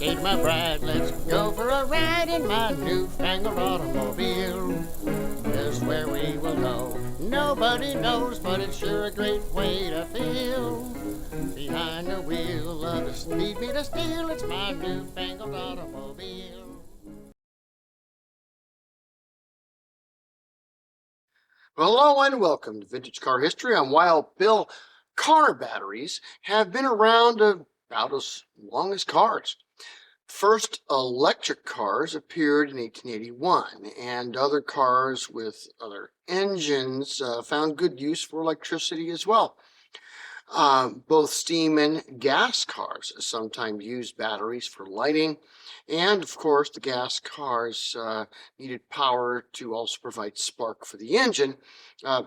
meet my bride. Let's go for a ride in my newfangled automobile. Just where we will go, nobody knows, but it's sure a great way to feel. Behind the wheel of the speed meter steel, it's my newfangled automobile. Well, hello and welcome to Vintage Car History. I'm Wild Bill. Car batteries have been around about as long as cars. First electric cars appeared in 1881, and other cars with other engines found good use for electricity as well. Both steam and gas cars sometimes used batteries for lighting, and of course the gas cars needed power to also provide spark for the engine,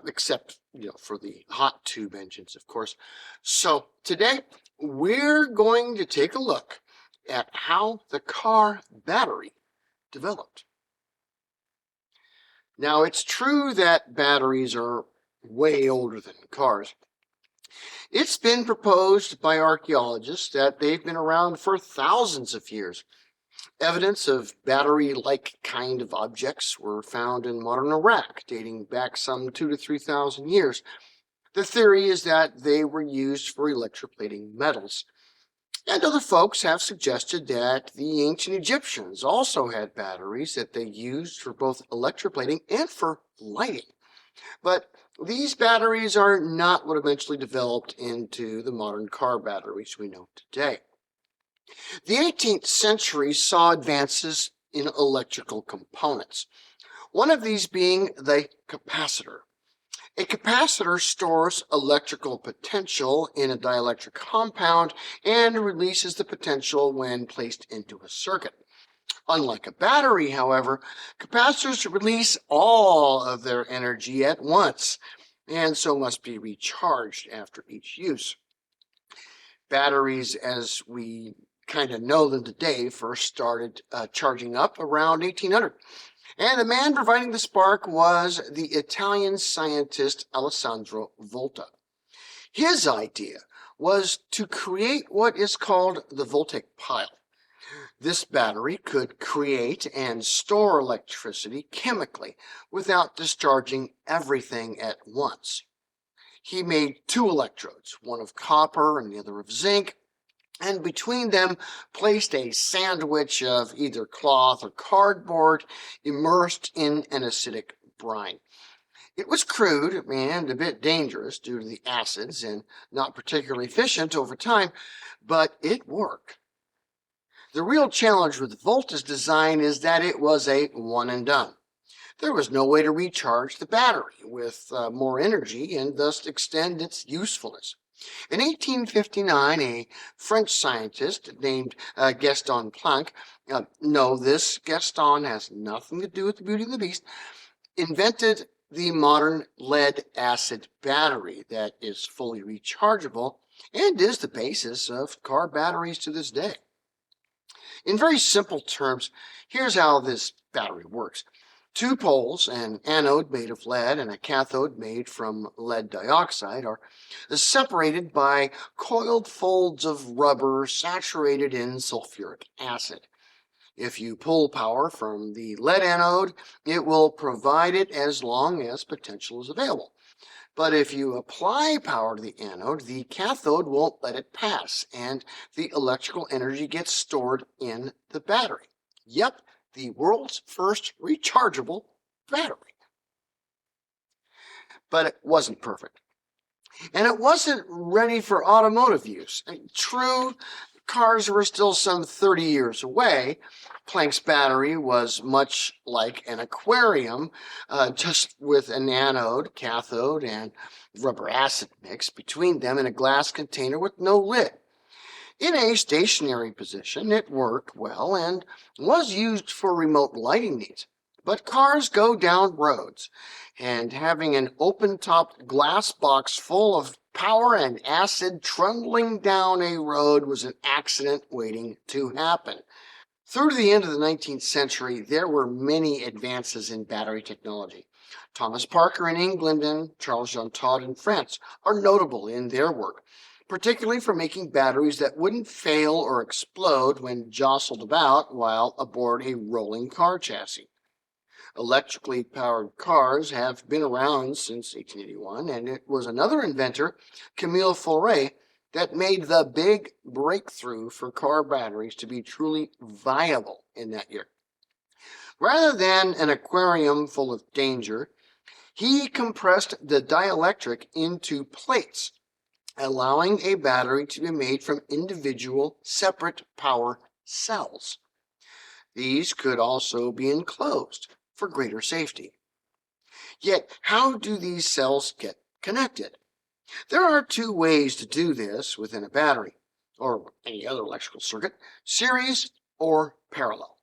except for the hot tube engines, of course. So today we're going to take a look at how the car battery developed. Now, it's true that batteries are way older than cars. It's been proposed by archaeologists that they've been around for thousands of years. Evidence of battery-like kind of objects were found in modern Iraq, dating back some 2,000 to 3,000 years. The theory is that they were used for electroplating metals. And other folks have suggested that the ancient Egyptians also had batteries that they used for both electroplating and for lighting. But these batteries are not what eventually developed into the modern car batteries we know today. The 18th century saw advances in electrical components, one of these being the capacitor. A capacitor stores electrical potential in a dielectric compound and releases the potential when placed into a circuit. Unlike a battery, however, capacitors release all of their energy at once, and so must be recharged after each use. Batteries, as we kind of know them today, first started charging up around 1800. And the man providing the spark was the Italian scientist Alessandro Volta. His idea was to create what is called the voltaic pile. This battery could create and store electricity chemically without discharging everything at once. He made two electrodes, one of copper and the other of zinc, and between them placed a sandwich of either cloth or cardboard immersed in an acidic brine. It was crude and a bit dangerous due to the acids and not particularly efficient over time, but it worked. The real challenge with Volta's design is that it was a one and done. There was no way to recharge the battery with more energy and thus extend its usefulness. In 1859, a French scientist named Gaston Planck, no, this Gaston has nothing to do with the Beauty and the Beast, invented the modern lead-acid battery that is fully rechargeable and is the basis of car batteries to this day. In very simple terms, here's how this battery works. Two poles, an anode made of lead and a cathode made from lead dioxide, are separated by coiled folds of rubber saturated in sulfuric acid. If you pull power from the lead anode, it will provide it as long as potential is available. But if you apply power to the anode, the cathode won't let it pass, and the electrical energy gets stored in the battery. Yep, the world's first rechargeable battery. But it wasn't perfect. And it wasn't ready for automotive use. True, cars were still some 30 years away. Planck's battery was much like an aquarium, just with an anode, cathode, and rubber acid mix between them in a glass container with no lid. In a stationary position, it worked well and was used for remote lighting needs. But cars go down roads, and having an open-topped glass box full of power and acid trundling down a road was an accident waiting to happen. Through to the end of the 19th century, there were many advances in battery technology. Thomas Parker in England and Charles Jean Todt in France are notable in their work. particularly for making batteries that wouldn't fail or explode when jostled about while aboard a rolling car chassis. Electrically powered cars have been around since 1881, and it was another inventor, Camille Faure, that made the big breakthrough for car batteries to be truly viable in that year. Rather than an aquarium full of danger, he compressed the dielectric into plates, allowing a battery to be made from individual separate power cells. These could also be enclosed for greater safety. Yet, how do these cells get connected? There are two ways to do this within a battery, or any other electrical circuit: series or parallel.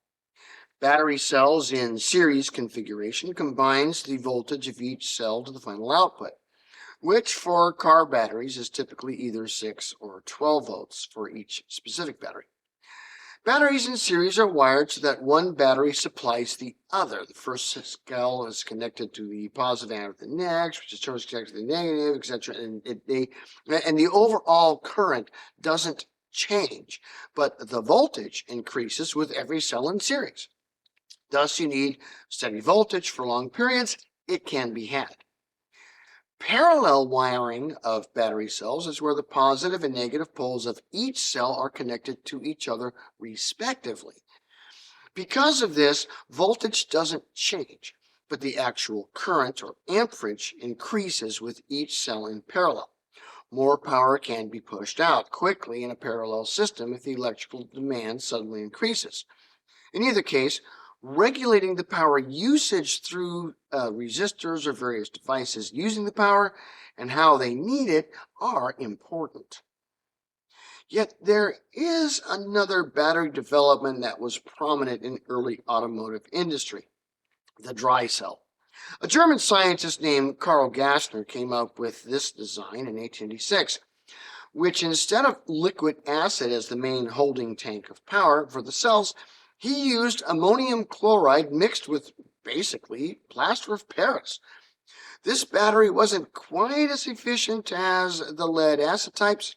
Battery cells in series configuration combines the voltage of each cell to the final output, which for car batteries is typically either 6 or 12 volts for each specific battery. Batteries in series are wired so that one battery supplies the other. The first cell is connected to the positive anode of the next, which is connected to the negative, etc. And the overall current doesn't change, but the voltage increases with every cell in series. Thus, you need steady voltage for long periods. It can be had. Parallel wiring of battery cells is where the positive and negative poles of each cell are connected to each other respectively. Because of this, voltage doesn't change, but the actual current or amperage increases with each cell in parallel. More power can be pushed out quickly in a parallel system if the electrical demand suddenly increases. In either case, regulating the power usage through resistors or various devices using the power and how they need it are important. Yet there is another battery development that was prominent in early automotive industry: the dry cell. A German scientist named Karl Gassner came up with this design in 1886, which instead of liquid acid as the main holding tank of power for the cells, he used ammonium chloride mixed with basically plaster of Paris. This battery wasn't quite as efficient as the lead acid types,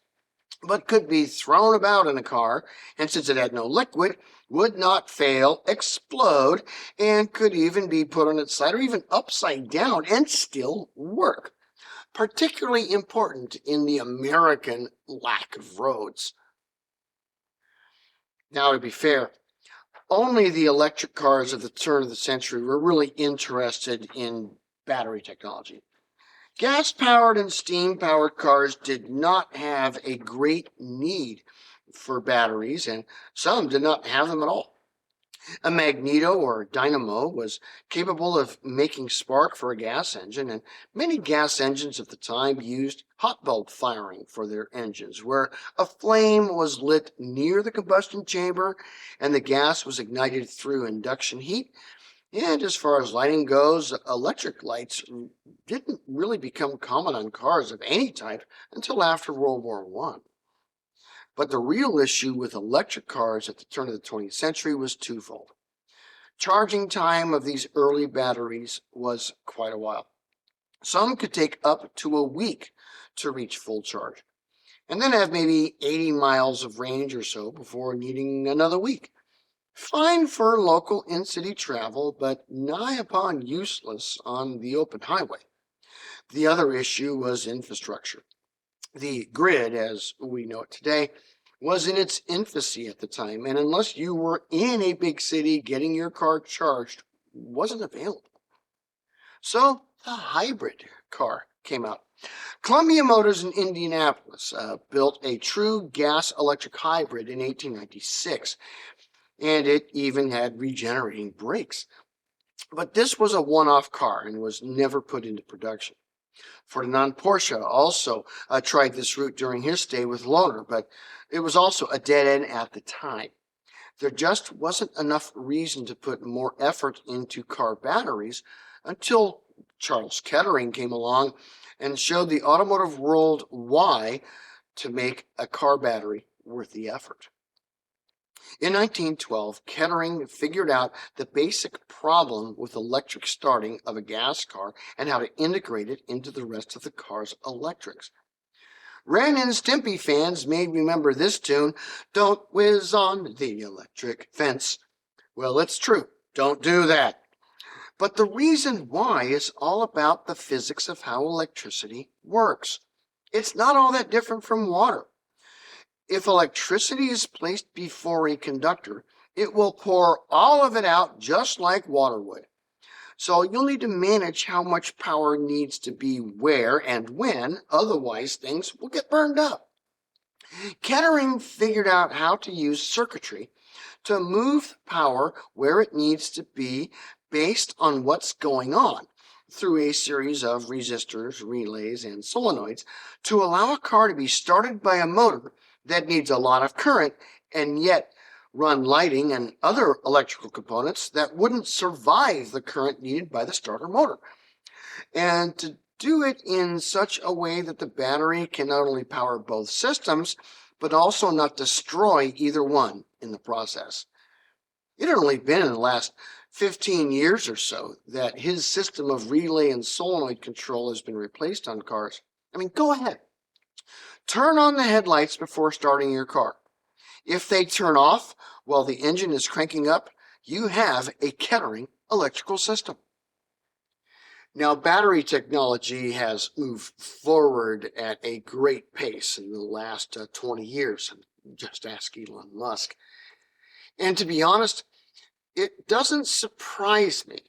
but could be thrown about in a car, and since it had no liquid, would not fail, explode, and could even be put on its side or even upside down and still work. Particularly important in the American lack of roads. Now, to be fair, only the electric cars of the turn of the century were really interested in battery technology. Gas-powered and steam-powered cars did not have a great need for batteries, and some did not have them at all. A magneto or dynamo was capable of making spark for a gas engine, and many gas engines of the time used hot bulb firing for their engines, where a flame was lit near the combustion chamber and the gas was ignited through induction heat. And as far as lighting goes, electric lights didn't really become common on cars of any type until after World War I. But the real issue with electric cars at the turn of the 20th century was twofold. Charging time of these early batteries was quite a while. Some could take up to a week to reach full charge, and then have maybe 80 miles of range or so before needing another week. Fine for local in-city travel, but nigh upon useless on the open highway. The other issue was infrastructure. The grid, as we know it today, was in its infancy at the time, and unless you were in a big city, getting your car charged wasn't available. So the hybrid car came out. Columbia Motors in Indianapolis built a true gas-electric hybrid in 1896, and it even had regenerating brakes. But this was a one-off car and was never put into production. Ferdinand Porsche also tried this route during his stay with Lohner, but it was also a dead end at the time. There just wasn't enough reason to put more effort into car batteries until Charles Kettering came along and showed the automotive world why to make a car battery worth the effort. In 1912, Kettering figured out the basic problem with electric starting of a gas car and how to integrate it into the rest of the car's electrics. Ren and Stimpy fans may remember this tune, "Don't whiz on the electric fence." Well, it's true. Don't do that. But the reason why is all about the physics of how electricity works. It's not all that different from water. If electricity is placed before a conductor, it will pour all of it out just like water would. So you'll need to manage how much power needs to be where and when, otherwise things will get burned up. Kettering figured out how to use circuitry to move power where it needs to be based on what's going on through a series of resistors, relays, and solenoids to allow a car to be started by a motor that needs a lot of current and yet run lighting and other electrical components that wouldn't survive the current needed by the starter motor. And to do it in such a way that the battery can not only power both systems, but also not destroy either one in the process. It had only been in the last 15 years or so that his system of relay and solenoid control has been replaced on cars. I mean, go ahead. Turn on the headlights before starting your car. If they turn off while the engine is cranking up, you have a Kettering electrical system. Now, battery technology has moved forward at a great pace in the last 20 years. Just ask Elon Musk. And to be honest, it doesn't surprise me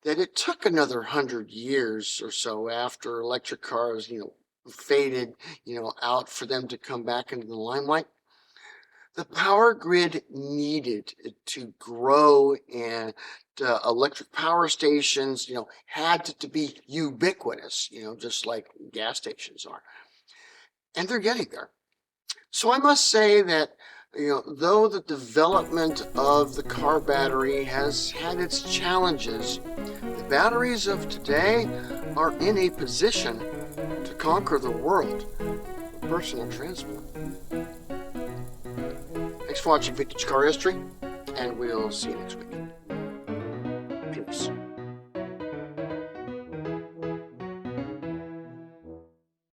that it took another 100 years or so after electric cars, faded, out for them to come back into the limelight. The power grid needed to grow, and electric power stations, had to be ubiquitous, just like gas stations are. And they're getting there. So I must say that, though the development of the car battery has had its challenges, the batteries of today are in a position to conquer the world of personal transport. Thanks for watching Vintage Car History, and we'll see you next week. Peace.